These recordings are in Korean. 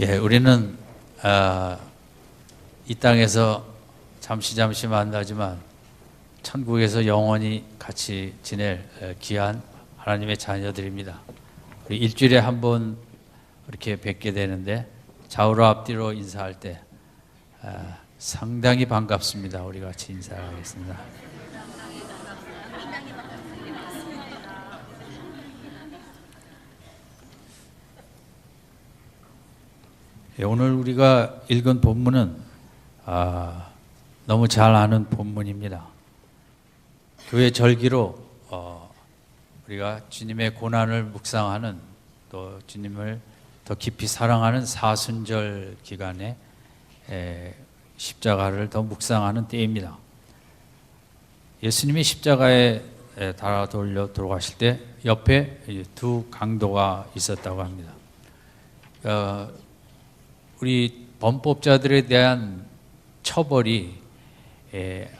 우리는 이 땅에서 잠시 만나지만 천국에서 영원히 같이 지낼 귀한 하나님의 자녀들입니다. 우리 일주일에 한 번 이렇게 뵙게 되는데 좌우로 앞뒤로 인사할 때 상당히 반갑습니다. 우리 같이 인사하겠습니다. 오늘 우리가 읽은 본문은 너무 잘 아는 본문입니다. 교회 절기로 우리가 주님의 고난을 묵상하는, 또 주님을 더 깊이 사랑하는 사순절 기간에 십자가를 더 묵상하는 때입니다. 예수님이 십자가에 달아 돌려 돌아가실 때 옆에 두 강도가 있었다고 합니다. 우리 범법자들에 대한 처벌이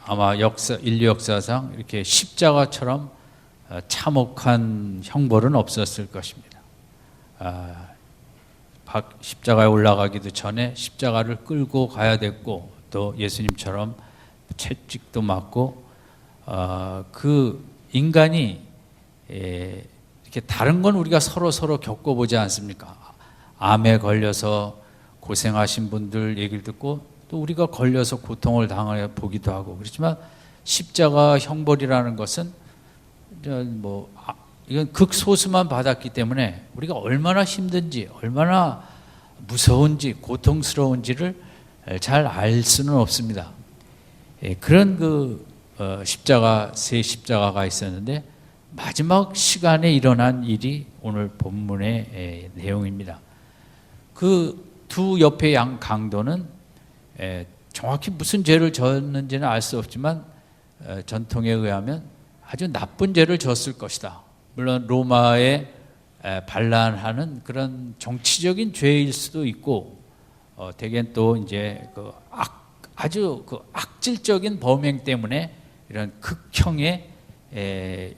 아마 인류 역사상 이렇게 십자가처럼 참혹한 형벌은 없었을 것입니다. 십자가에 올라가기도 전에 십자가를 끌고 가야 됐고, 또 예수님처럼 채찍도 맞고, 그 인간이 이렇게 다른 건 우리가 서로 겪어보지 않습니까? 암에 걸려서 고생하신 분들 얘기를 듣고, 또 우리가 걸려서 고통을 당해 보기도 하고 그렇지만, 십자가 형벌이라는 것은 이건 극소수만 받았기 때문에 우리가 얼마나 힘든지, 얼마나 무서운지, 고통스러운지를 잘 알 수는 없습니다. 그런 새 십자가가 있었는데, 마지막 시간에 일어난 일이 오늘 본문의 내용입니다. 그 두 옆의 양 강도는 정확히 무슨 죄를 졌는지는 알 수 없지만 전통에 의하면 아주 나쁜 죄를 졌을 것이다. 물론 로마에 반란하는 그런 정치적인 죄일 수도 있고, 대개는 또 이제 아주 악질적인 범행 때문에 이런 극형에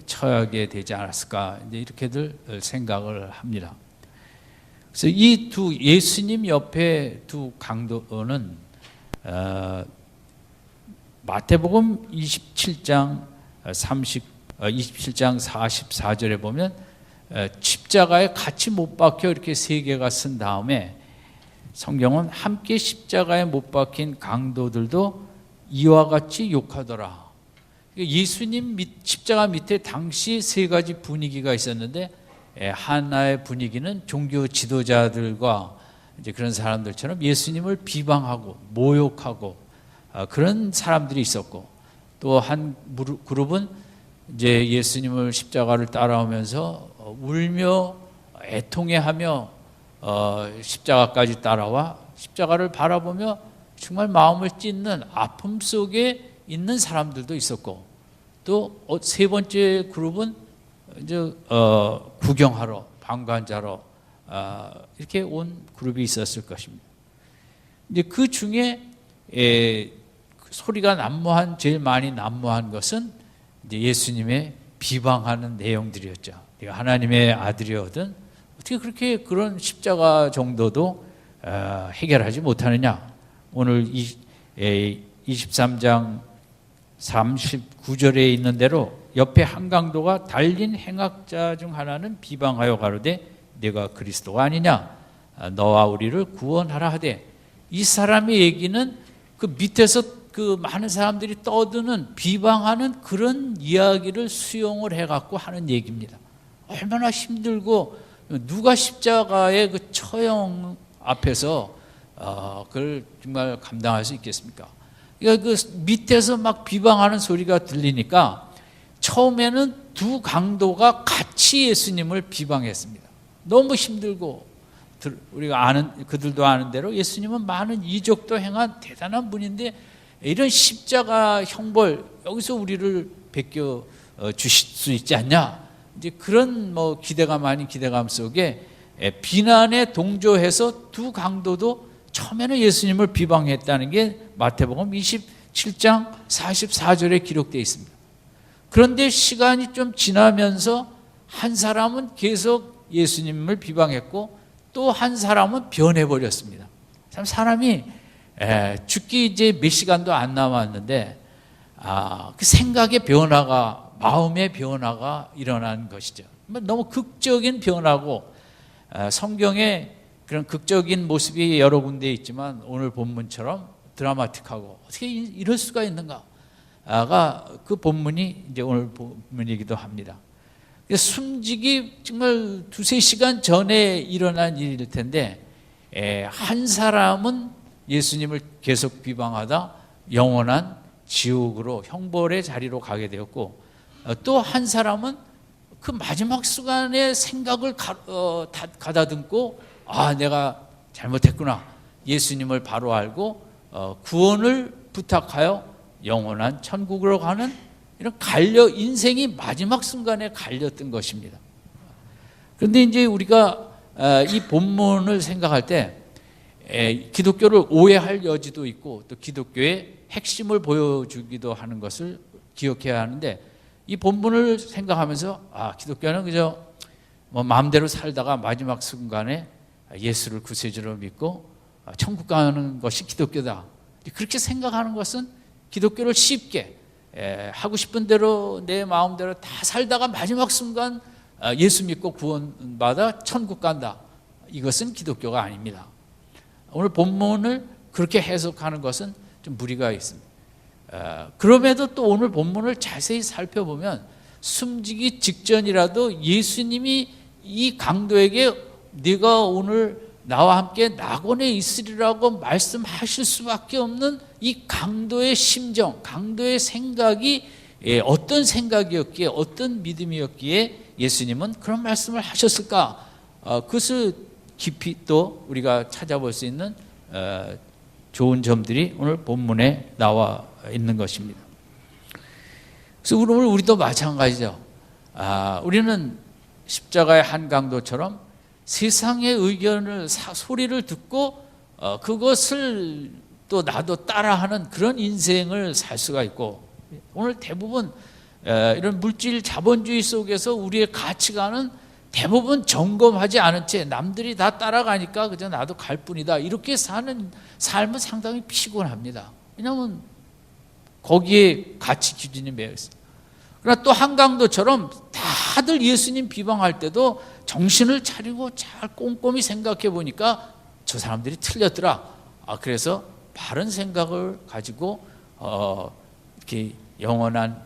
처하게 되지 않았을까, 이제 이렇게들 생각을 합니다. 그래서 이 예수님 옆에 두 강도는 마태복음 27장 44절에 보면 십자가에 같이 못 박혀 이렇게 세 개가 쓴 다음에, 성경은 함께 십자가에 못 박힌 강도들도 이와 같이 욕하더라. 예수님 십자가 밑에 당시 세 가지 분위기가 있었는데, 하나의 분위기는 종교 지도자들과 이제 그런 사람들처럼 예수님을 비방하고 모욕하고 그런 사람들이 있었고, 또 한 그룹은 이제 예수님을 십자가를 따라오면서 울며 애통해하며 십자가까지 따라와 십자가를 바라보며 정말 마음을 찢는 아픔 속에 있는 사람들도 있었고, 또 세 번째 그룹은 이제 구경하러, 방관자로 이렇게 온 그룹이 있었을 것입니다. 이제 그 중에 소리가 제일 많이 난무한 것은 이제 예수님의 비방하는 내용들이었죠. 네가 하나님의 아들이거든 어떻게 그런 십자가 정도도 해결하지 못하느냐. 오늘 23장 39절에 있는 대로 옆에 한 강도가 달린 행악자 중 하나는 비방하여 가로되 네가 그리스도가 아니냐, 너와 우리를 구원하라 하되, 이 사람의 얘기는 그 밑에서 그 많은 사람들이 떠드는 비방하는 그런 이야기를 수용을 해갖고 하는 얘기입니다. 얼마나 힘들고, 누가 십자가의 그 처형 앞에서 그걸 정말 감당할 수 있겠습니까? 그러니까 그 밑에서 막 비방하는 소리가 들리니까 처음에는 두 강도가 같이 예수님을 비방했습니다. 너무 힘들고, 우리가 그들도 아는 대로 예수님은 많은 이적도 행한 대단한 분인데, 이런 십자가 형벌, 여기서 우리를 베껴 주실 수 있지 않냐, 이제 그런 기대감 아닌 기대감 속에 비난에 동조해서 두 강도도 처음에는 예수님을 비방했다는 게 마태복음 27장 44절에 기록되어 있습니다. 그런데 시간이 좀 지나면서 한 사람은 계속 예수님을 비방했고, 또 한 사람은 변해버렸습니다. 참 사람이 죽기 이제 몇 시간도 안 남았는데 그 생각의 변화가, 마음의 변화가 일어난 것이죠. 너무 극적인 변화고, 성경에 그런 극적인 모습이 여러 군데 있지만 오늘 본문처럼 드라마틱하고 어떻게 이럴 수가 있는가가 그 본문이 이제 오늘 본문이기도 합니다. 숨지기 정말 2-3시간 전에 일어난 일일 텐데, 한 사람은 예수님을 계속 비방하다 영원한 지옥으로, 형벌의 자리로 가게 되었고, 또 한 사람은 그 마지막 순간에 생각을 가다듬고 내가 잘못했구나, 예수님을 바로 알고 구원을 부탁하여 영원한 천국으로 가는 이런 인생이 마지막 순간에 갈렸던 것입니다. 그런데 이제 우리가 이 본문을 생각할 때 기독교를 오해할 여지도 있고, 또 기독교의 핵심을 보여주기도 하는 것을 기억해야 하는데, 이 본문을 생각하면서 기독교는 그저 마음대로 살다가 마지막 순간에 예수를 구세주로 믿고 천국 가는 것이 기독교다, 그렇게 생각하는 것은 기독교를 쉽게 하고 싶은 대로 내 마음대로 다 살다가 마지막 순간 예수 믿고 구원받아 천국 간다, 이것은 기독교가 아닙니다. 오늘 본문을 그렇게 해석하는 것은 좀 무리가 있습니다. 그럼에도 또 오늘 본문을 자세히 살펴보면 숨지기 직전이라도 예수님이 이 강도에게 네가 오늘 나와 함께 낙원에 있으리라고 말씀하실 수밖에 없는 이 강도의 심정, 강도의 생각이 어떤 생각이었기에, 어떤 믿음이었기에 예수님은 그런 말씀을 하셨을까? 그것을 깊이 또 우리가 찾아볼 수 있는 좋은 점들이 오늘 본문에 나와 있는 것입니다. 그래서 오늘 우리도 마찬가지죠. 우리는 십자가의 한 강도처럼 세상의 의견을, 소리를 듣고 그것을 또 나도 따라하는 그런 인생을 살 수가 있고, 오늘 대부분 이런 물질 자본주의 속에서 우리의 가치관은 대부분 점검하지 않은 채 남들이 다 따라가니까 그저 나도 갈 뿐이다, 이렇게 사는 삶은 상당히 피곤합니다. 왜냐하면 거기에 가치 기준이 매여 있어요. 그러나 또 한강도처럼 다들 예수님 비방할 때도 정신을 차리고 잘 꼼꼼히 생각해 보니까 저 사람들이 틀렸더라. 그래서 바른 생각을 가지고 이렇게 영원한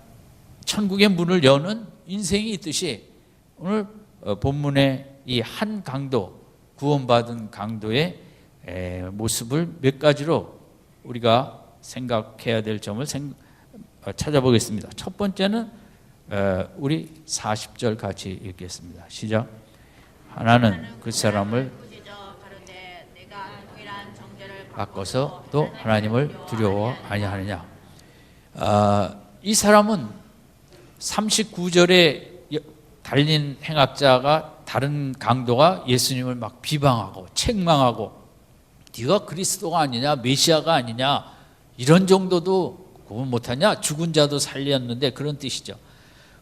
천국의 문을 여는 인생이 있듯이, 오늘 본문의 이 한 강도, 구원받은 강도의 모습을 몇 가지로 우리가 생각해야 될 점을 찾아보겠습니다. 첫 번째는 우리 40절 같이 읽겠습니다. 시작. 하나는 그 사람을 바꿔서 또 하나님을 두려워 아니하느냐. 이 사람은 39절에 달린 행악자가, 다른 강도가 예수님을 막 비방하고 책망하고 네가 그리스도가 아니냐, 메시아가 아니냐, 이런 정도도 구분 못하냐, 죽은 자도 살렸는데, 그런 뜻이죠.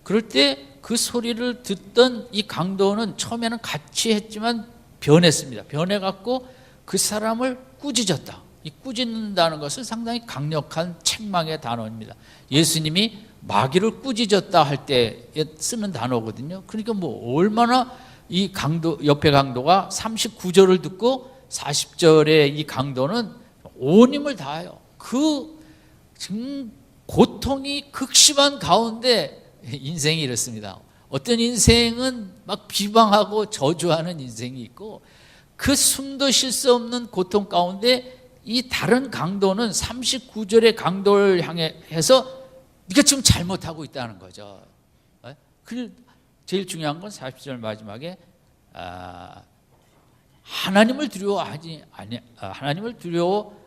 그럴 때 그 소리를 듣던 이 강도는 처음에는 같이 했지만 변했습니다. 변해갖고 그 사람을 꾸짖었다. 이 꾸짖는다는 것은 상당히 강력한 책망의 단어입니다. 예수님이 마귀를 꾸짖었다 할 때 쓰는 단어거든요. 그러니까 얼마나 이 강도, 옆에 강도가 39절을 듣고 40절에 이 강도는 온 힘을 다해요. 지금 고통이 극심한 가운데 인생이 이렇습니다. 어떤 인생은 막 비방하고 저주하는 인생이 있고, 그 숨도 쉴 수 없는 고통 가운데 이 다른 강도는 39절의 강도를 향해서 네가 지금 잘못하고 있다는 거죠. 제일 중요한 건 40절 마지막에 하나님을 두려워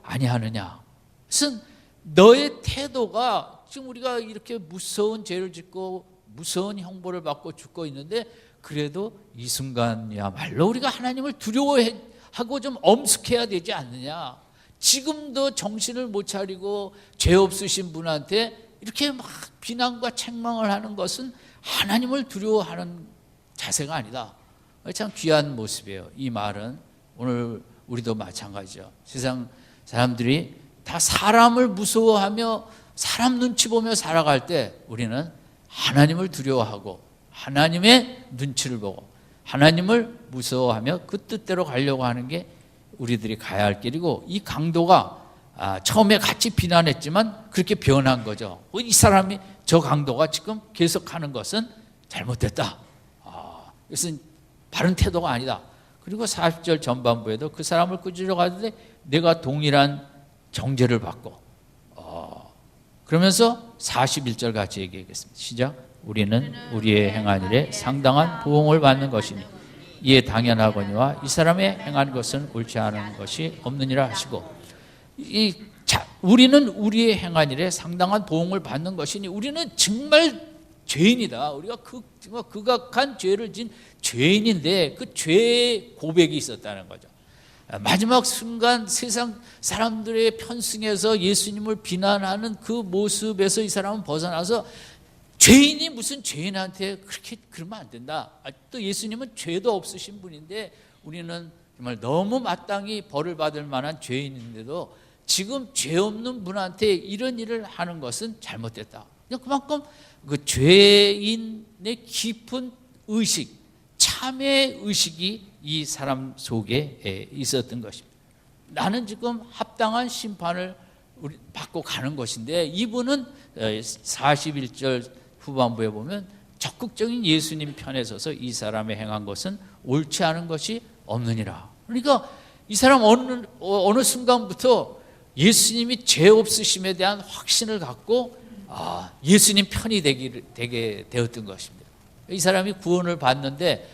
아니하느냐. 그것은 너의 태도가, 지금 우리가 이렇게 무서운 죄를 짓고 무서운 형벌을 받고 죽고 있는데, 그래도 이 순간이야말로 우리가 하나님을 두려워하고 좀 엄숙해야 되지 않느냐. 지금도 정신을 못 차리고 죄 없으신 분한테 이렇게 막 비난과 책망을 하는 것은 하나님을 두려워하는 자세가 아니다. 참 귀한 모습이에요. 이 말은 오늘 우리도 마찬가지죠. 세상 사람들이 다 사람을 무서워하며 사람 눈치 보며 살아갈 때 우리는 하나님을 두려워하고 하나님의 눈치를 보고 하나님을 무서워하며 그 뜻대로 가려고 하는 게 우리들이 가야 할 길이고, 이 강도가 처음에 같이 비난했지만 그렇게 변한 거죠. 이 사람이 저 강도가 지금 계속하는 것은 잘못됐다. 이것은 바른 태도가 아니다. 그리고 40절 전반부에도 그 사람을 꾸짖으러 가는데 내가 동일한 정죄를 받고, 그러면서 41절 같이 얘기하겠습니다. 시작. 우리는 우리의 행한 일에 상당한 보응을 받는 것이니 이에 당연하거니와 이 사람의 행한 것은 옳지 않은 것이 없느니라 하시고, 우리는 우리의 행한 일에 상당한 보응을 받는 것이니 우리는 정말 죄인이다. 우리가 극악한 죄를 진 죄인인데 그 죄의 고백이 있었다는 거죠. 마지막 순간 세상 사람들의 편승해서 예수님을 비난하는 그 모습에서 이 사람은 벗어나서 죄인이 무슨 죄인한테 그렇게 그러면 안 된다. 또 예수님은 죄도 없으신 분인데 우리는 정말 너무 마땅히 벌을 받을 만한 죄인인데도 지금 죄 없는 분한테 이런 일을 하는 것은 잘못됐다. 그만큼 그 죄인의 깊은 의식, 참회 의식이 이 사람 속에 있었던 것입니다. 나는 지금 합당한 심판을 받고 가는 것인데, 이분은 41절 후반부에 보면 적극적인 예수님 편에 서서 이 사람의 행한 것은 옳지 않은 것이 없느니라. 그러니까 이 사람 어느 순간부터 예수님이 죄 없으심에 대한 확신을 갖고 예수님 편이 되게 되었던 것입니다. 이 사람이 구원을 받는데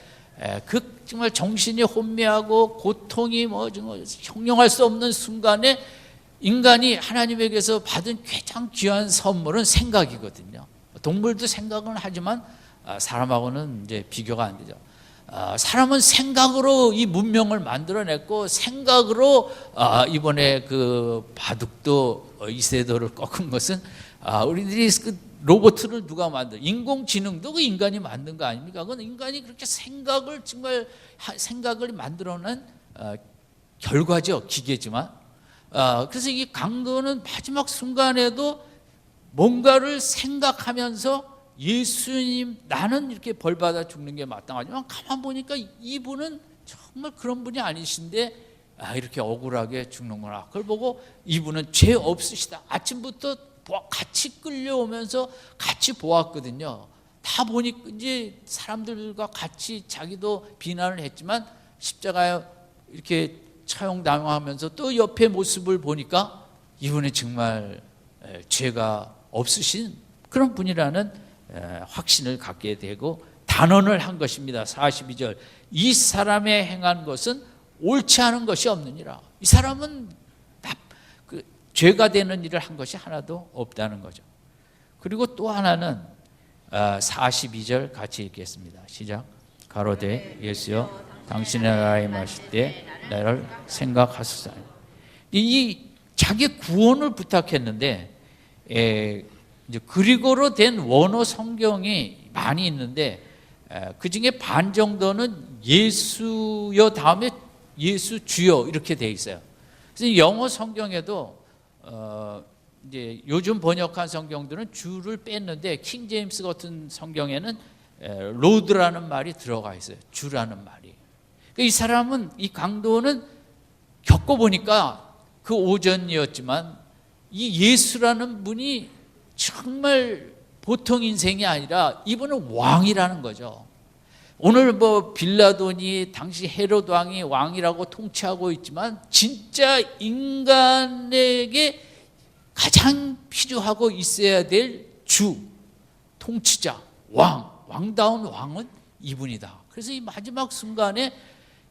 그 정말 정신이 혼미하고 고통이 정말 형용할 수 없는 순간에 인간이 하나님에게서 받은 가장 귀한 선물은 생각이거든요. 동물도 생각은 하지만 사람하고는 이제 비교가 안 되죠. 사람은 생각으로 이 문명을 만들어냈고, 생각으로 이번에 그 바둑도 이세돌을 꺾은 것은 우리들이 그 로봇을 누가 인공지능도 그 인간이 만든 거 아닙니까? 그건 인간이 그렇게 생각을 만들어낸 결과죠. 기계지만. 그래서 이 강도는 마지막 순간에도 뭔가를 생각하면서 예수님, 나는 이렇게 벌받아 죽는 게 마땅하지만 가만 보니까 이분은 정말 그런 분이 아니신데 이렇게 억울하게 죽는구나. 그걸 보고 이분은 죄 없으시다. 아침부터 같이 끌려오면서 같이 보았거든요. 다 보니 이제 사람들과 같이 자기도 비난을 했지만 십자가에 이렇게 처형당하면서 또 옆에 모습을 보니까 이분은 정말 죄가 없으신 그런 분이라는 확신을 갖게 되고 단언을 한 것입니다. 42절. 이 사람의 행한 것은 옳지 않은 것이 없느니라. 이 사람은 죄가 되는 일을 한 것이 하나도 없다는 거죠. 그리고 또 하나는 42절 같이 읽겠습니다. 시작. 가로되 예수여 당신의 나라에 임하실 때 나를 생각하소서. 이 자기 구원을 부탁했는데 이제 그리고로 된 원어 성경이 많이 있는데 그 중에 반 정도는 예수여 다음에 예수 주여 이렇게 돼 있어요. 그래서 영어 성경에도 이제 요즘 번역한 성경들은 주를 뺐는데 킹 제임스 같은 성경에는 로드라는 말이 들어가 있어요. 주라는 말이. 이 사람은, 이 강도는 겪어보니까 그 오전이었지만 이 예수라는 분이 정말 보통 인생이 아니라 이분은 왕이라는 거죠. 오늘 빌라돈이 당시 헤롯 왕이 왕이라고 통치하고 있지만 진짜 인간에게 가장 필요하고 있어야 될 주, 통치자, 왕다운 왕은 이분이다. 그래서 이 마지막 순간에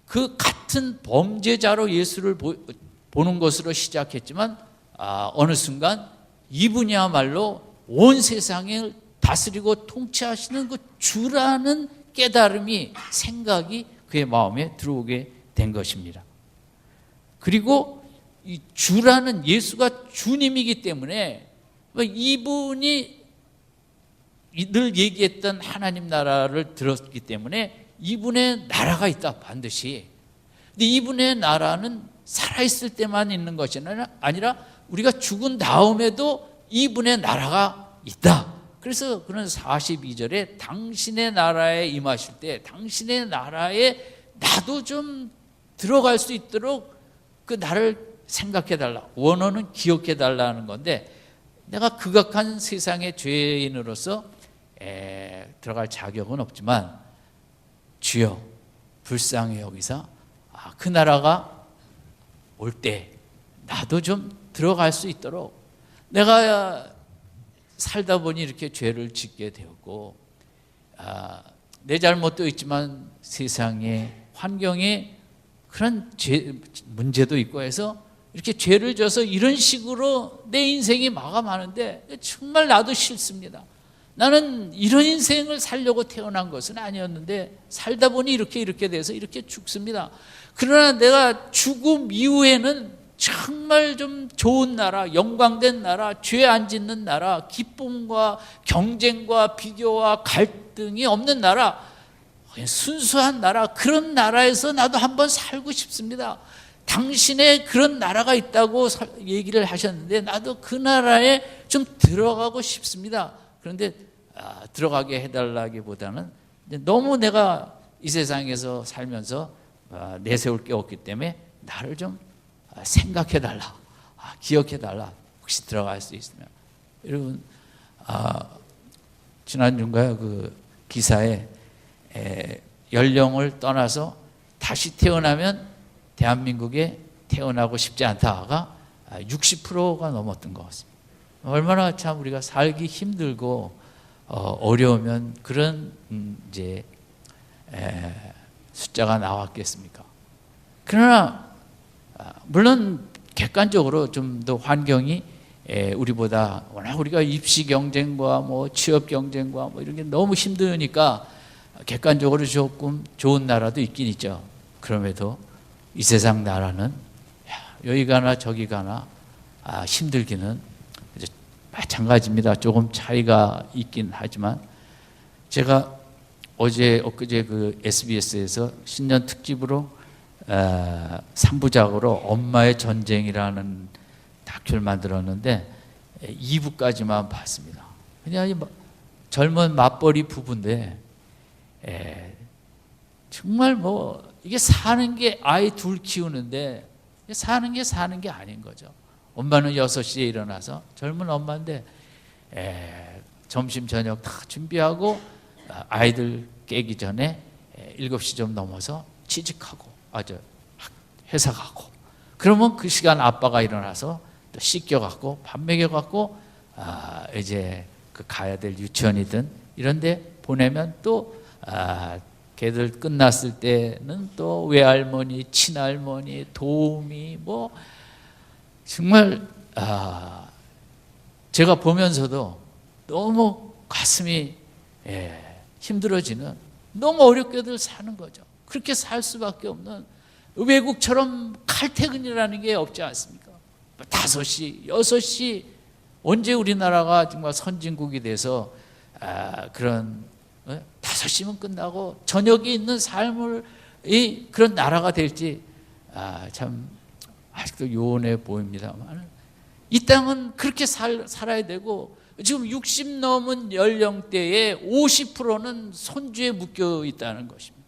그 같은 범죄자로 예수를 보는 것으로 시작했지만 어느 순간 이분이야말로 온 세상을 다스리고 통치하시는 그 주라는 깨달음이, 생각이 그의 마음에 들어오게 된 것입니다. 그리고 이 주라는, 예수가 주님이기 때문에 이분이 늘 얘기했던 하나님 나라를 들었기 때문에 이분의 나라가 있다, 반드시. 근데 이분의 나라는 살아있을 때만 있는 것이 아니라 우리가 죽은 다음에도 이분의 나라가 있다. 그래서 그런 42절에 당신의 나라에 임하실 때 당신의 나라에 나도 좀 들어갈 수 있도록 그 나를 생각해달라. 원어는 기억해달라는 건데 내가 극악한 세상의 죄인으로서 들어갈 자격은 없지만 주여 불쌍히 여기사 그 나라가 올 때 나도 좀 들어갈 수 있도록 내가 살다 보니 이렇게 죄를 짓게 되었고 내 잘못도 있지만 세상의 환경에 그런 문제도 있고 해서 이렇게 죄를 져서 이런 식으로 내 인생이 마감하는데 정말 나도 싫습니다. 나는 이런 인생을 살려고 태어난 것은 아니었는데 살다 보니 이렇게 돼서 이렇게 죽습니다. 그러나 내가 죽음 이후에는 정말 좀 좋은 나라, 영광된 나라, 죄 안 짓는 나라, 기쁨과 경쟁과 비교와 갈등이 없는 나라, 순수한 나라, 그런 나라에서 나도 한번 살고 싶습니다. 당신의 그런 나라가 있다고 얘기를 하셨는데 나도 그 나라에 좀 들어가고 싶습니다. 그런데 들어가게 해달라기보다는 너무 내가 이 세상에서 살면서 내세울 게 없기 때문에 나를 좀 생각해달라, 기억해달라. 혹시 들어갈 수 있으면. 여러분 지난주인가요? 그 기사에 연령을 떠나서 다시 태어나면 대한민국에 태어나고 싶지 않다가 60%가 넘었던 것 같습니다. 얼마나 참 우리가 살기 힘들고 어려우면 그런 이제 숫자가 나왔겠습니까? 그러나 물론 객관적으로 좀 더 환경이 우리보다 워낙 우리가 입시 경쟁과 뭐 취업 경쟁과 뭐 이런 게 너무 힘드니까 객관적으로 조금 좋은 나라도 있긴 있죠. 그럼에도 이 세상 나라는 여기 가나 저기 가나 힘들기는 마찬가지입니다. 조금 차이가 있긴 하지만 제가 엊그제 그 SBS에서 신년 특집으로 3부작으로 엄마의 전쟁이라는 다큐를 만들었는데 2부까지만 봤습니다. 그냥 젊은 맞벌이 부부인데 정말 뭐 이게 사는 게 아이 둘 키우는데 사는 게 아닌 거죠. 엄마는 6시에 일어나서 젊은 엄마인데 점심 저녁 다 준비하고 아이들 깨기 전에 7시 좀 넘어서 취직하고 회사 가고 그러면 그 시간 아빠가 일어나서 또 씻겨갖고 밥 먹여갖고 이제 그 가야 될 유치원이든 이런데 보내면 또 걔들 끝났을 때는 또 외할머니, 친할머니, 도우미 뭐 정말 제가 보면서도 너무 가슴이 힘들어지는 너무 어렵게들 사는 거죠. 그렇게 살 수밖에 없는 외국처럼 칼퇴근이라는 게 없지 않습니까? 5시, 6시 언제 우리나라가 정말 선진국이 돼서 그런 5시면 끝나고 저녁이 있는 삶을 그런 나라가 될지 참 아직도 요원해 보입니다만 이 땅은 그렇게 살아야 되고 지금 60 넘은 연령대에 50%는 손주에 묶여 있다는 것입니다.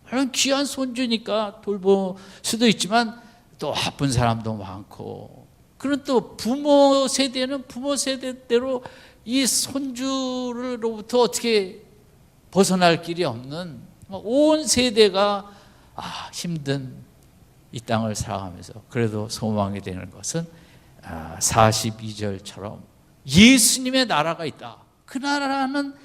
물론 귀한 손주니까 돌볼 수도 있지만 또 아픈 사람도 많고 그런 또 부모 세대는 부모 세대대로 이 손주로부터 어떻게 벗어날 길이 없는 온 세대가 힘든 이 땅을 살아가면서 그래도 소망이 되는 것은 42절처럼 예수님의 나라가 있다. 그 나라는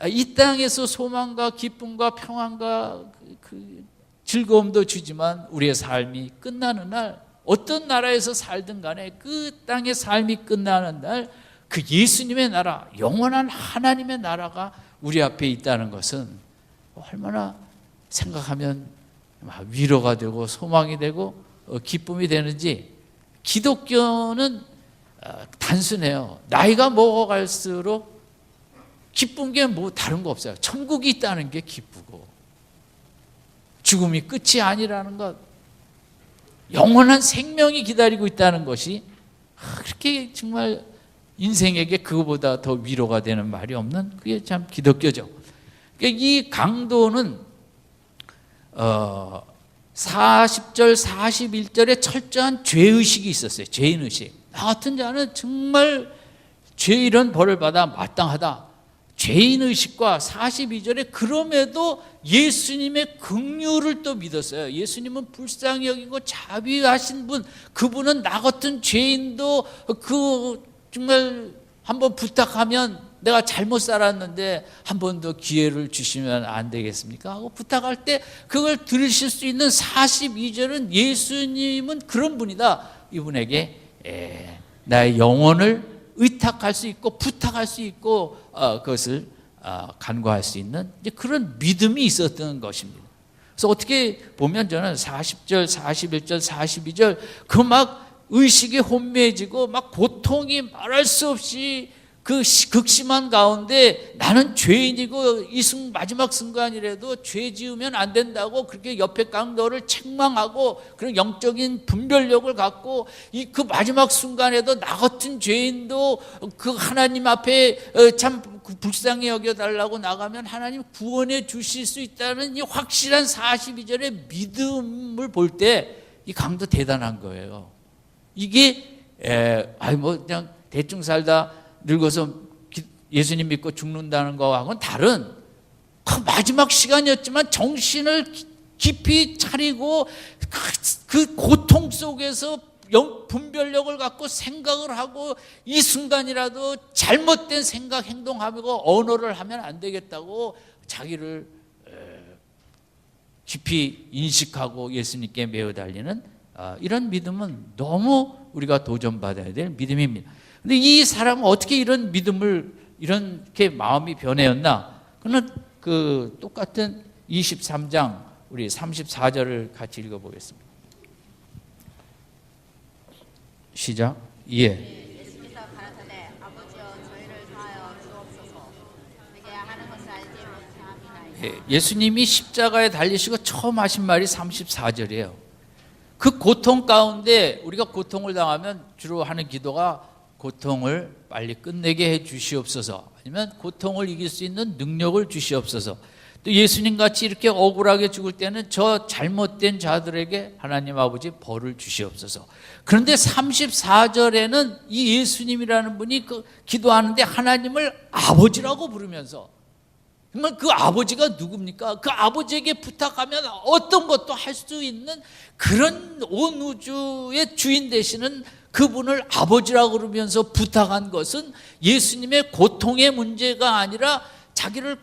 이 땅에서 소망과 기쁨과 평안과 그 즐거움도 주지만 우리의 삶이 끝나는 날 어떤 나라에서 살든 간에 그 땅의 삶이 끝나는 날 그 예수님의 나라 영원한 하나님의 나라가 우리 앞에 있다는 것은 얼마나 생각하면 위로가 되고 소망이 되고 기쁨이 되는지. 기독교는 단순해요. 나이가 먹어갈수록 기쁜 게 뭐 다른 거 없어요. 천국이 있다는 게 기쁘고 죽음이 끝이 아니라는 것, 영원한 생명이 기다리고 있다는 것이 그렇게 정말 인생에게 그거보다 더 위로가 되는 말이 없는, 그게 참 기독교죠. 그러니까 이 강도는 40절 41절에 철저한 죄의식이 있었어요. 죄인의식. 나 같은 자는 정말 죄 이런 벌을 받아 마땅하다. 죄인의식과 42절에 그럼에도 예수님의 긍휼을 또 믿었어요. 예수님은 불쌍히 여기고 자비하신 분, 그분은 나 같은 죄인도 정말 한번 부탁하면 내가 잘못 살았는데 한 번 더 기회를 주시면 안 되겠습니까? 하고 부탁할 때 그걸 들으실 수 있는 42절은 예수님은 그런 분이다. 이분에게 나의 영혼을 의탁할 수 있고 부탁할 수 있고 그것을 간구할 수 있는 이제 그런 믿음이 있었던 것입니다. 그래서 어떻게 보면 저는 40절, 41절, 42절 그 막 의식에 혼미해지고 막 고통이 말할 수 없이 그 극심한 가운데 나는 죄인이고 이 마지막 순간이라도 죄 지으면 안 된다고 그렇게 옆에 강도를 책망하고 그런 영적인 분별력을 갖고 그 마지막 순간에도 나 같은 죄인도 그 하나님 앞에 참 불쌍히 여겨달라고 나가면 하나님 구원해 주실 수 있다는 이 확실한 42절의 믿음을 볼 때 이 강도 대단한 거예요. 이게 그냥 대충 살다 늙어서 예수님 믿고 죽는다는 거하고는 다른 그 마지막 시간이었지만 정신을 깊이 차리고 그 고통 속에서 분별력을 갖고 생각을 하고 이 순간이라도 잘못된 생각 행동하고 언어를 하면 안 되겠다고 자기를 깊이 인식하고 예수님께 매어 달리는 이런 믿음은 너무 우리가 도전받아야 될 믿음입니다. 근데 이 사람은 어떻게 이런 믿음을 이렇게 마음이 변해였나? 그는 그 똑같은 23장 우리 34절을 같이 읽어보겠습니다. 시작. 예. 예수께서 가라사대 아버지여 저희를 사하여 주옵소서. 내게 하는 것을 알지 못하옵나이다. 예수님이 십자가에 달리시고 처음 하신 말이 34절이에요. 그 고통 가운데 우리가 고통을 당하면 주로 하는 기도가 고통을 빨리 끝내게 해 주시옵소서, 아니면 고통을 이길 수 있는 능력을 주시옵소서. 또 예수님같이 이렇게 억울하게 죽을 때는 저 잘못된 자들에게 하나님 아버지 벌을 주시옵소서. 그런데 34절에는 이 예수님이라는 분이 기도하는데 하나님을 아버지라고 부르면서, 정말 그 아버지가 누굽니까? 그 아버지에게 부탁하면 어떤 것도 할 수 있는 그런 온 우주의 주인 되시는 그분을 아버지라고 그러면서 부탁한 것은 예수님의 고통의 문제가 아니라 자기를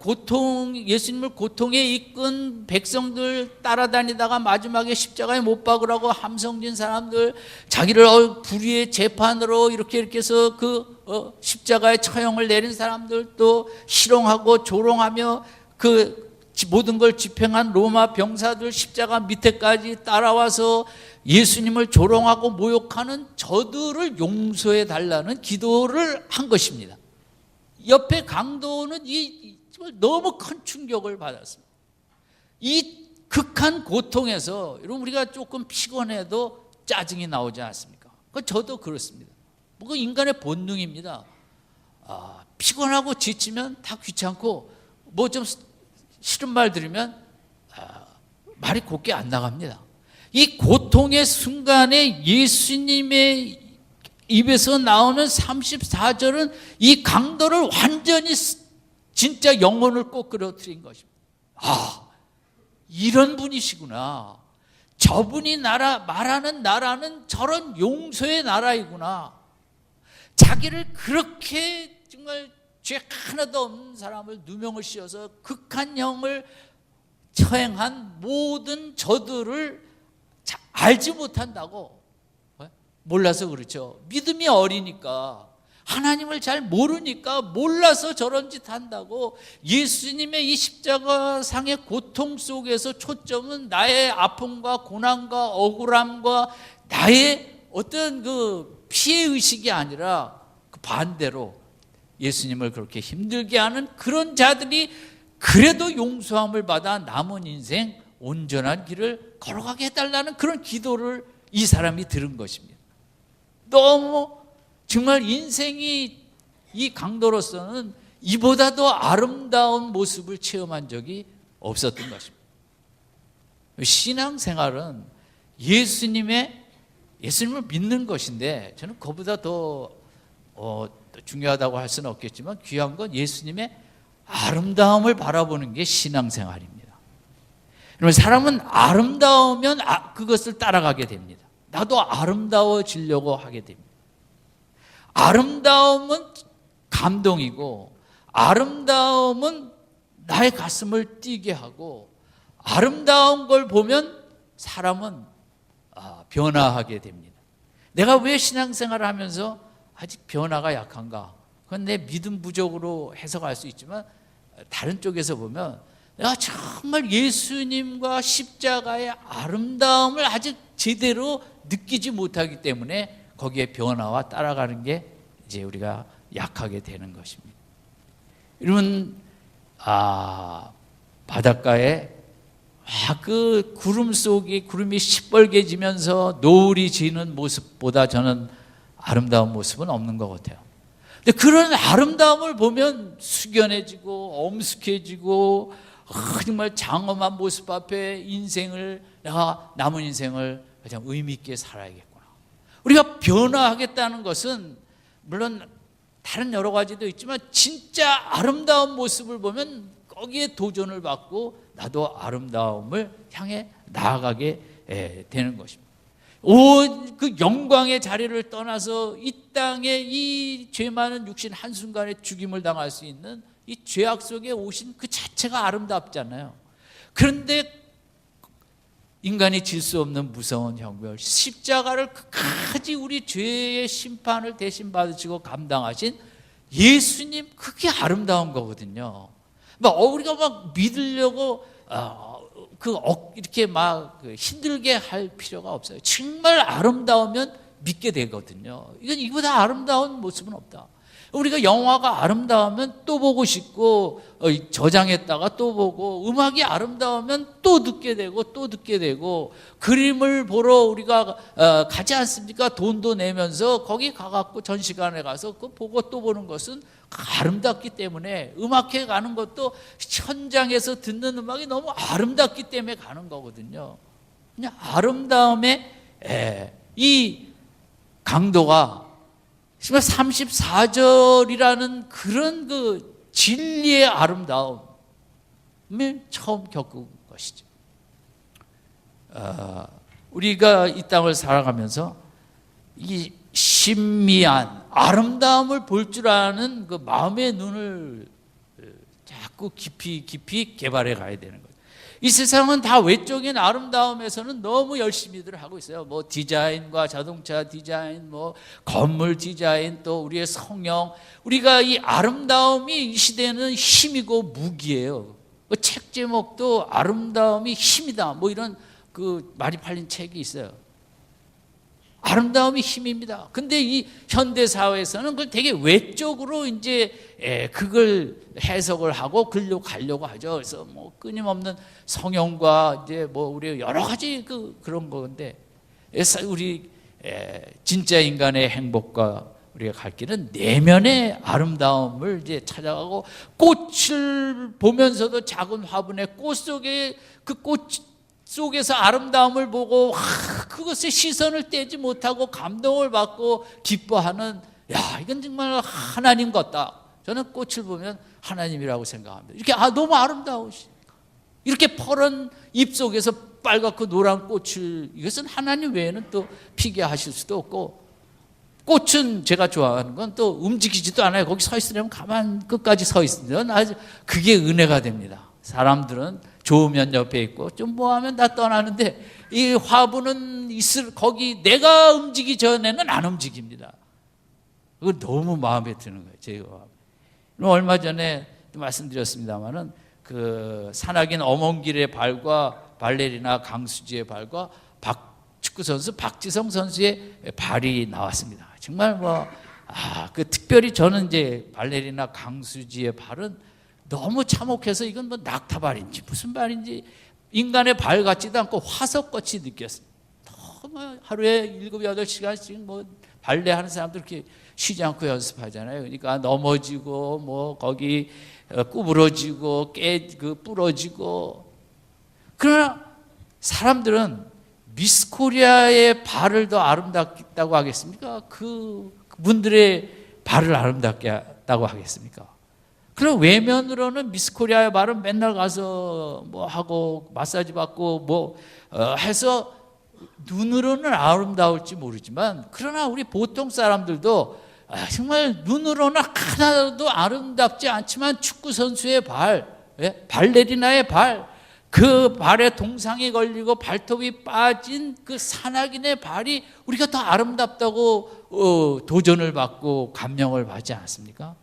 예수님을 고통에 이끈 백성들 따라다니다가 마지막에 십자가에 못 박으라고 함성진 사람들, 자기를 불의의 재판으로 이렇게 해서 십자가에 처형을 내린 사람들, 또 희롱하고 조롱하며 그 모든 걸 집행한 로마 병사들 십자가 밑에까지 따라와서 예수님을 조롱하고 모욕하는 저들을 용서해 달라는 기도를 한 것입니다. 옆에 강도는 너무 큰 충격을 받았습니다. 이 극한 고통에서 여러분 우리가 조금 피곤해도 짜증이 나오지 않습니까? 저도 그렇습니다. 그 인간의 본능입니다. 피곤하고 지치면 다 귀찮고 뭐 좀 싫은 말 들으면 말이 곱게 안 나갑니다. 이 고통의 순간에 예수님의 입에서 나오는 34절은 이 강도를 완전히 진짜 영혼을 꼬꾸라뜨린 것입니다. 이런 분이시구나. 저분이 말하는 나라는 저런 용서의 나라이구나. 자기를 그렇게 정말 죄 하나도 없는 사람을 누명을 씌워서 극한형을 처행한 모든 저들을 알지 못한다고. 몰라서 그렇죠. 믿음이 어리니까, 하나님을 잘 모르니까 몰라서 저런 짓 한다고. 예수님의 이 십자가상의 고통 속에서 초점은 나의 아픔과 고난과 억울함과 나의 어떤 그 피해의식이 아니라 그 반대로 예수님을 그렇게 힘들게 하는 그런 자들이 그래도 용서함을 받아 남은 인생 온전한 길을 걸어가게 해달라는 그런 기도를 이 사람이 들은 것입니다. 너무 정말 인생이 이 강도로서는 이보다 더 아름다운 모습을 체험한 적이 없었던 것입니다. 신앙생활은 예수님을 믿는 것인데, 저는 그보다 더 중요하다고 할 수는 없겠지만 귀한 건 예수님의 아름다움을 바라보는 게 신앙생활입니다. 여러분, 사람은 아름다우면 그것을 따라가게 됩니다. 나도 아름다워지려고 하게 됩니다. 아름다움은 감동이고, 아름다움은 나의 가슴을 뛰게 하고, 아름다운 걸 보면 사람은 변화하게 됩니다. 내가 왜 신앙생활을 하면서 아직 변화가 약한가? 그건 내 믿음 부족으로 해석할 수 있지만, 다른 쪽에서 보면 내가 정말 예수님과 십자가의 아름다움을 아직 제대로 느끼지 못하기 때문에 거기에 변화와 따라가는 게 이제 우리가 약하게 되는 것입니다. 여러분, 바닷가에 그 구름 속에 구름이 시뻘개지면서 노을이 지는 모습보다 저는 아름다운 모습은 없는 것 같아요. 근데 그런 아름다움을 보면 숙연해지고 엄숙해지고, 정말 장엄한 모습 앞에 내가 남은 인생을 가장 의미 있게 살아야겠구나. 우리가 변화하겠다는 것은 물론 다른 여러 가지도 있지만, 진짜 아름다운 모습을 보면 거기에 도전을 받고 나도 아름다움을 향해 나아가게 되는 것입니다. 온 그 영광의 자리를 떠나서 이 땅에 이 죄 많은 육신 한순간에 죽임을 당할 수 있는 이 죄악 속에 오신 그 자체가 아름답잖아요. 그런데 인간이 질 수 없는 무서운 형벌, 십자가를 끝까지 우리 죄의 심판을 대신 받으시고 감당하신 예수님, 그게 아름다운 거거든요. 우리가 막 믿으려고 이렇게 막 힘들게 할 필요가 없어요. 정말 아름다우면 믿게 되거든요. 이보다 아름다운 모습은 없다. 우리가 영화가 아름다우면 또 보고 싶고, 저장했다가 또 보고, 음악이 아름다우면 또 듣게 되고 또 듣게 되고, 그림을 보러 우리가 가지 않습니까? 돈도 내면서 거기 가갖고 전시관에 가서 그거 보고 또 보는 것은 아름답기 때문에, 음악회 가는 것도 현장에서 듣는 음악이 너무 아름답기 때문에 가는 거거든요. 그냥 아름다움의 이 강도가 34절이라는 그런 그 진리의 아름다움을 처음 겪은 것이죠. 우리가 이 땅을 살아가면서 이 신미한 아름다움을 볼 줄 아는 그 마음의 눈을 자꾸 깊이 개발해 가야 되는 거예요. 이 세상은 다 외적인 아름다움에서는 너무 열심히들 하고 있어요. 디자인과 자동차 디자인, 건물 디자인, 또 우리의 성형. 우리가 이 아름다움이 이 시대는 힘이고 무기예요. 책 제목도 아름다움이 힘이다, 이런 그 말이 팔린 책이 있어요. 아름다움이 힘입니다. 근데 이 현대 사회에서는 그걸 되게 외적으로 이제 그걸 해석을 하고 글로 가려고 하죠. 그래서 끊임없는 성형과 이제 우리 여러 가지 그런 건데, 우리 진짜 인간의 행복과 우리가 갈 길은 내면의 아름다움을 이제 찾아가고, 꽃을 보면서도 작은 화분의 꽃 속에 그 꽃 속에서 아름다움을 보고 그것에 시선을 떼지 못하고 감동을 받고 기뻐하는, 이건 정말 하나님 같다. 저는 꽃을 보면 하나님이라고 생각합니다. 이렇게 너무 아름다우시니까, 이렇게 펄은 잎 속에서 빨갛고 노란 꽃을, 이것은 하나님 외에는 또 피게 하실 수도 없고, 꽃은 제가 좋아하는 건 또 움직이지도 않아요. 거기 서 있으려면 가만 끝까지 서 있으면 아주 그게 은혜가 됩니다. 사람들은 좋으면 옆에 있고 좀 뭐하면 다 떠나는데, 이 화분은 거기 내가 움직이기 전에는 안 움직입니다. 그거 너무 마음에 드는 거예요, 제가. 얼마 전에 말씀드렸습니다마는 그 산악인 엄원길의 발과 발레리나 강수지의 발과 축구 선수 박지성 선수의 발이 나왔습니다. 정말 특별히 저는 이제 발레리나 강수지의 발은 너무 참혹해서, 이건 낙타발인지 무슨 발인지 인간의 발 같지도 않고 화석같이 느꼈어요. 너무 뭐 하루에 7, 8시간씩 뭐 발레 하는 사람들 이렇게 쉬지 않고 연습하잖아요. 그러니까 넘어지고 뭐 거기 구부러지고 부러지고. 그러나 사람들은 미스 코리아의 발을 더 아름답다고 하겠습니까? 그분들의 발을 아름답게 했다고 하겠습니까? 그럼 외면으로는 미스 코리아의 발은 맨날 가서 뭐 하고 마사지 받고 뭐 해서 눈으로는 아름다울지 모르지만, 그러나 우리 보통 사람들도 정말 눈으로는 하나도 아름답지 않지만 축구 선수의 발, 발레리나의 발, 그 발에 동상이 걸리고 발톱이 빠진 그 산악인의 발이 우리가 더 아름답다고 도전을 받고 감명을 받지 않습니까?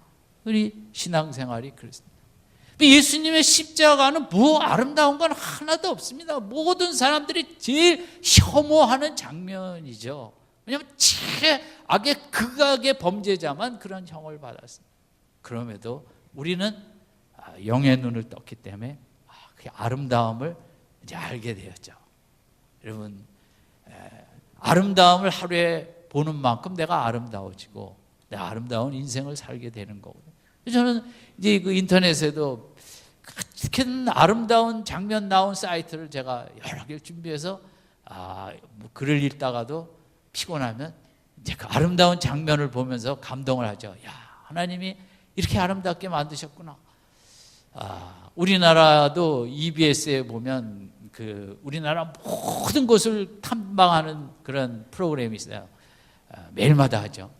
우리 신앙생활이 그렇습니다. 예수님의 십자가는 뭐 아름다운 건 하나도 없습니다. 모든 사람들이 제일 혐오하는 장면이죠. 왜냐하면 최악의 극악의 범죄자만 그런 형을 받았습니다. 그럼에도 우리는 영의 눈을 떴기 때문에 그 아름다움을 이제 알게 되었죠. 여러분, 아름다움을 하루에 보는 만큼 내가 아름다워지고 내 아름다운 인생을 살게 되는 거거든요. 저는 이제 그 인터넷에도 큰 아름다운 장면 나온 사이트를 제가 여러 개를 준비해서 뭐 글을 읽다가도 피곤하면 이제 그 아름다운 장면을 보면서 감동을 하죠. 야, 하나님이 이렇게 아름답게 만드셨구나. 우리나라도 EBS에 보면 그 우리나라 모든 곳을 탐방하는 그런 프로그램이 있어요. 매일마다 하죠.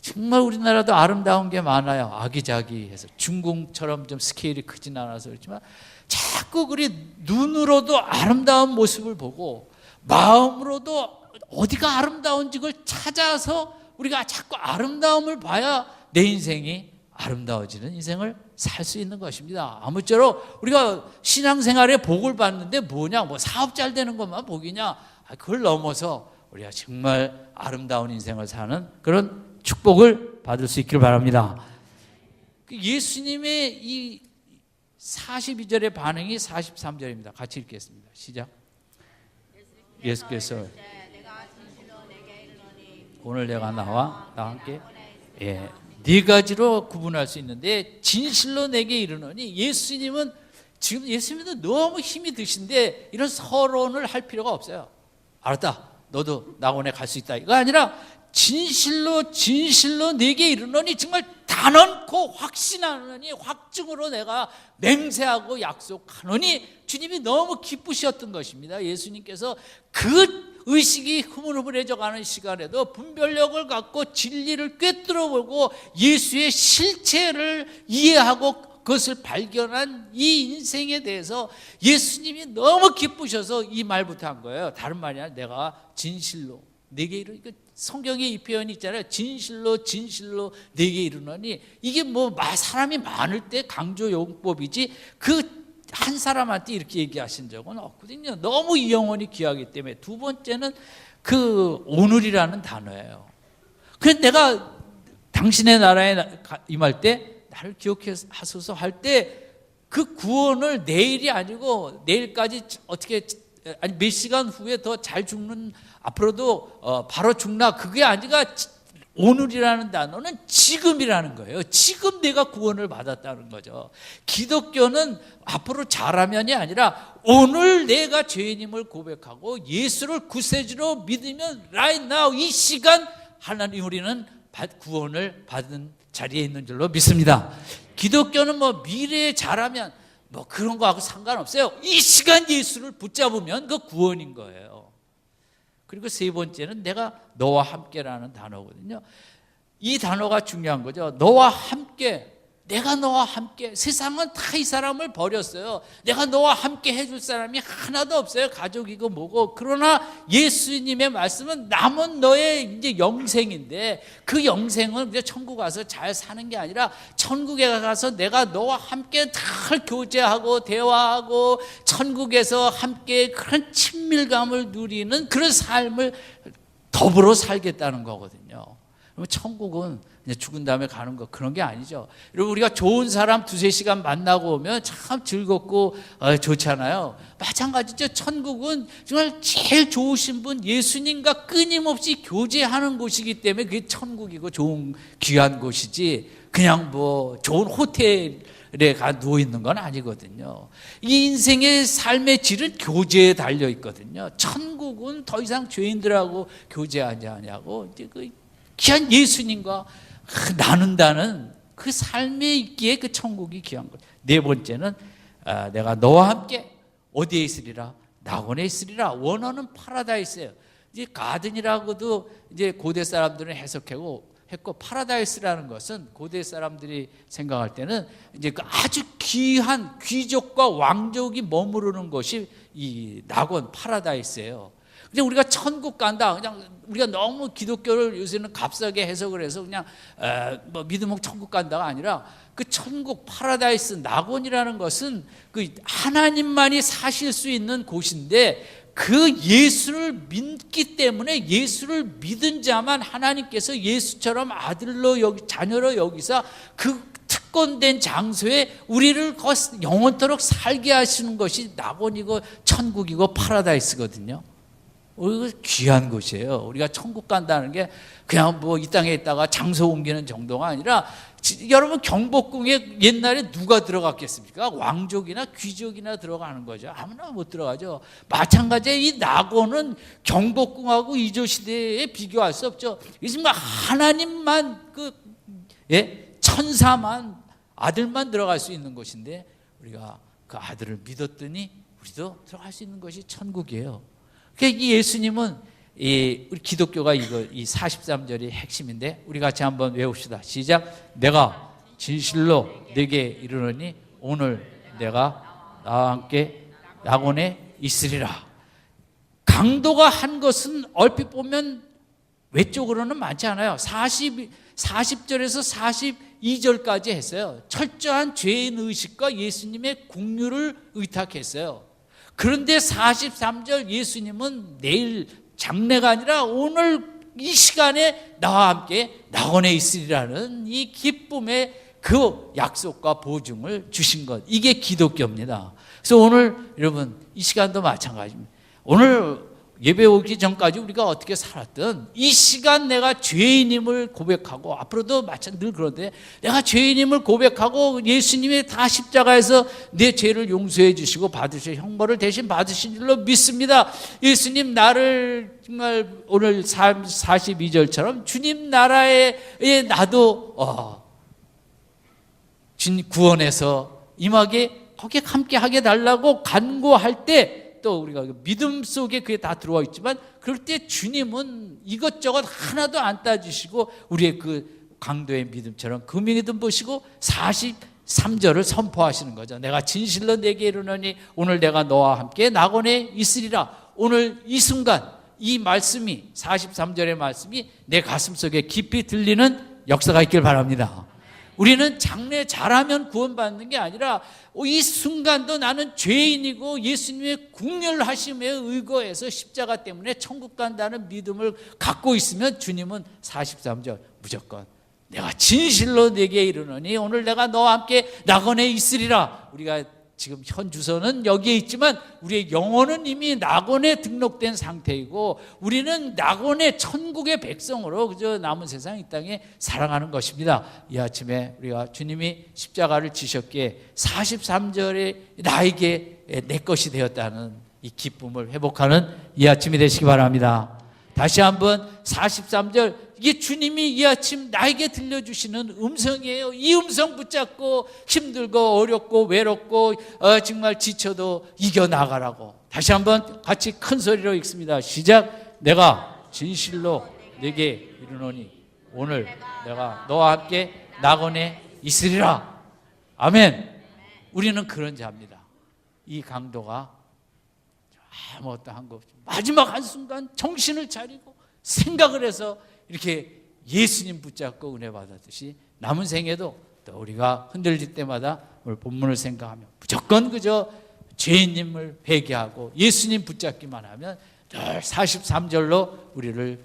정말 우리나라도 아름다운 게 많아요. 아기자기해서 중국처럼 좀 스케일이 크진 않아서 그렇지만 자꾸 우리 눈으로도 아름다운 모습을 보고 마음으로도 어디가 아름다운지 그걸 찾아서 우리가 자꾸 아름다움을 봐야 내 인생이 아름다워지는 인생을 살 수 있는 것입니다. 아무쪼록 우리가 신앙생활에 복을 받는데 뭐냐, 뭐 사업 잘 되는 것만 복이냐, 그걸 넘어서 우리가 정말 아름다운 인생을 사는 그런 축복을 받을 수 있기를 바랍니다. 예수님의 이 42절의 반응이 43절입니다. 같이 읽겠습니다. 시작. 예수께서 오늘 내가 나와 함께 네 가지로 구분할 수 있는데, 진실로 내게 이르노니, 예수님은 지금 예수님도 너무 힘이 드신데 이런 서론을 할 필요가 없어요. 알았다, 너도 낙원에 갈 수 있다, 이거 아니라 진실로 내게 이르노니, 정말 단언코 확신하노니, 확증으로 내가 맹세하고 약속하노니, 주님이 너무 기쁘셨던 것입니다. 예수님께서 그 의식이 흐물흐물해져 가는 시간에도 분별력을 갖고 진리를 꿰뚫어보고 예수의 실체를 이해하고 그것을 발견한 이 인생에 대해서 예수님이 너무 기쁘셔서 이 말부터 한 거예요. 다른 말이 아니라 내가 진실로 내게 이르니까, 성경에 이 표현이 있잖아요. 진실로 내게 이르노니, 이게 뭐 사람이 많을 때 강조 용법이지 그 한 사람한테 이렇게 얘기하신 적은 없거든요. 너무 이 영혼이 귀하기 때문에. 두 번째는 그 오늘이라는 단어예요. 그래서 내가 당신의 나라에 임할 때 나를 기억하소서 할 때 그 구원을 내일이 아니고 내일까지 어떻게, 아니 몇 시간 후에 더 잘 죽는, 앞으로도 바로 죽나, 그게 아니라 오늘이라는 단어는 지금이라는 거예요. 지금 내가 구원을 받았다는 거죠. 기독교는 앞으로 잘하면이 아니라 오늘 내가 죄인임을 고백하고 예수를 구세주로 믿으면 right now, 이 시간 하나님 우리는 구원을 받은 자리에 있는 줄로 믿습니다. 기독교는 뭐 미래에 잘하면 뭐 그런 거하고 상관없어요. 이 시간 예수를 붙잡으면 그 구원인 거예요. 그리고 세 번째는 내가 너와 함께라는 단어거든요. 이 단어가 중요한 거죠. 너와 함께, 내가 너와 함께. 세상은 다 이 사람을 버렸어요. 내가 너와 함께 해줄 사람이 하나도 없어요. 가족이고 뭐고. 그러나 예수님의 말씀은 남은 너의 이제 영생인데, 그 영생은 이제 천국 가서 잘 사는 게 아니라 천국에 가서 내가 너와 함께 늘 교제하고 대화하고 천국에서 함께 그런 친밀감을 누리는 그런 삶을 더불어 살겠다는 거거든요. 그럼 천국은 이제 죽은 다음에 가는 거 그런 게 아니죠. 여러분 우리가 좋은 사람 두세 시간 만나고 오면 참 즐겁고 좋잖아요. 마찬가지죠. 천국은 정말 제일 좋으신 분 예수님과 끊임없이 교제하는 곳이기 때문에 그게 천국이고 좋은 귀한 곳이지 그냥 뭐 좋은 호텔에 가 누워 있는 건 아니거든요. 이 인생의 삶의 질은 교제에 달려 있거든요. 천국은 더 이상 죄인들하고 교제하지 않냐고 이제 그 귀한 예수님과 나눈다는 그 삶에 있기에 그 천국이 귀한 거죠. 네 번째는 내가 너와 함께 어디에 있으리라? 낙원에 있으리라. 원어는 파라다이스예요. 이제 가든이라고도 이제 고대 사람들은 해석하고 했고 파라다이스라는 것은 고대 사람들이 생각할 때는 이제 그 아주 귀한 귀족과 왕족이 머무르는 것이 이 낙원 파라다이스예요. 근데 우리가 천국 간다. 그냥 우리가 너무 기독교를 요새는 값싸게 해석을 해서 그냥 뭐 믿으면 천국 간다가 아니라 그 천국 파라다이스 낙원이라는 것은 그 하나님만이 사실 수 있는 곳인데 그 예수를 믿기 때문에 예수를 믿은 자만 하나님께서 예수처럼 아들로 자녀로 여기서 그 특권된 장소에 우리를 영원토록 살게 하시는 것이 낙원이고 천국이고 파라다이스거든요. 귀한 곳이에요. 우리가 천국 간다는 게 그냥 뭐 이 땅에 있다가 장소 옮기는 정도가 아니라 여러분 경복궁에 옛날에 누가 들어갔겠습니까? 왕족이나 귀족이나 들어가는 거죠. 아무나 못 들어가죠. 마찬가지로 이 낙원은 경복궁하고 이조시대에 비교할 수 없죠. 이것은 하나님만 천사만 아들만 들어갈 수 있는 곳인데 우리가 그 아들을 믿었더니 우리도 들어갈 수 있는 것이 천국이에요. 그러니까 이 예수님은 우리 기독교가 이 43절이 핵심인데 우리 같이 한번 외웁시다. 시작. 내가 진실로 내게 이르노니 오늘 내가 나와 함께 낙원에 있으리라. 강도가 한 것은 얼핏 보면 외적으로는 많지 않아요. 40절에서 42절까지 했어요. 철저한 죄인의식과 예수님의 긍휼을 의탁했어요. 그런데 43절 예수님은 내일 장래가 아니라 오늘 이 시간에 나와 함께 낙원에 있으리라는 이 기쁨의 그 약속과 보증을 주신 것, 이게 기독교입니다. 그래서 오늘 여러분 이 시간도 마찬가지입니다. 오늘 예배 오기 전까지 우리가 어떻게 살았든 이 시간 내가 죄인임을 고백하고 앞으로도 마찬가지로 늘 그런데 내가 죄인임을 고백하고 예수님이 다 십자가에서 내 죄를 용서해 주시고 받으실 형벌을 대신 받으신 줄로 믿습니다. 예수님 나를 정말 오늘 42절처럼 주님 나라에 나도 구원해서 임하게 거기에 함께 하게 달라고 간구할 때 또 우리가 믿음 속에 그게 다 들어와 있지만 그럴 때 주님은 이것저것 하나도 안 따지시고 우리의 그 강도의 믿음처럼 그 믿음 보시고 43절을 선포하시는 거죠. 내가 진실로 내게 이르노니 오늘 내가 너와 함께 낙원에 있으리라. 오늘 이 순간 이 말씀이 43절의 말씀이 내 가슴 속에 깊이 들리는 역사가 있길 바랍니다. 우리는 장래 잘하면 구원받는 게 아니라 이 순간도 나는 죄인이고 예수님의 긍휼하심에 의거해서 십자가 때문에 천국 간다는 믿음을 갖고 있으면 주님은 43절 무조건 내가 진실로 내게 이르노니 오늘 내가 너와 함께 낙원에 있으리라. 우리가 지금 현 주소는 여기에 있지만 우리의 영혼은 이미 낙원에 등록된 상태이고 우리는 낙원의 천국의 백성으로 그저 남은 세상 이 땅에 살아가는 것입니다. 이 아침에 우리가 주님이 십자가를 지셨기에 43절에 나에게 내 것이 되었다는 이 기쁨을 회복하는 이 아침이 되시기 바랍니다. 다시 한번 43절 이게 주님이 이 아침 나에게 들려주시는 음성이에요. 이 음성 붙잡고 힘들고 어렵고 외롭고 정말 지쳐도 이겨나가라고 다시 한번 같이 큰 소리로 읽습니다. 시작. 내가 진실로 내게 이르노니 오늘 내가 너와 함께 낙원에 있으리라. 아멘. 우리는 그런 자입니다. 이 강도가 아무것도 한 거 없죠. 마지막 한순간 정신을 차리고 생각을 해서 이렇게 예수님 붙잡고 은혜 받았듯이 남은 생에도 또 우리가 흔들릴 때마다 오늘 본문을 생각하며 무조건 그저 죄인님을 회개하고 예수님 붙잡기만 하면 늘 43절로 우리를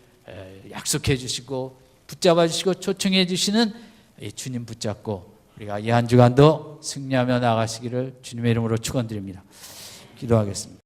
약속해 주시고 붙잡아 주시고 초청해 주시는 이 주님 붙잡고 우리가 이 한 주간도 승리하며 나가시기를 주님의 이름으로 축원드립니다. 기도하겠습니다.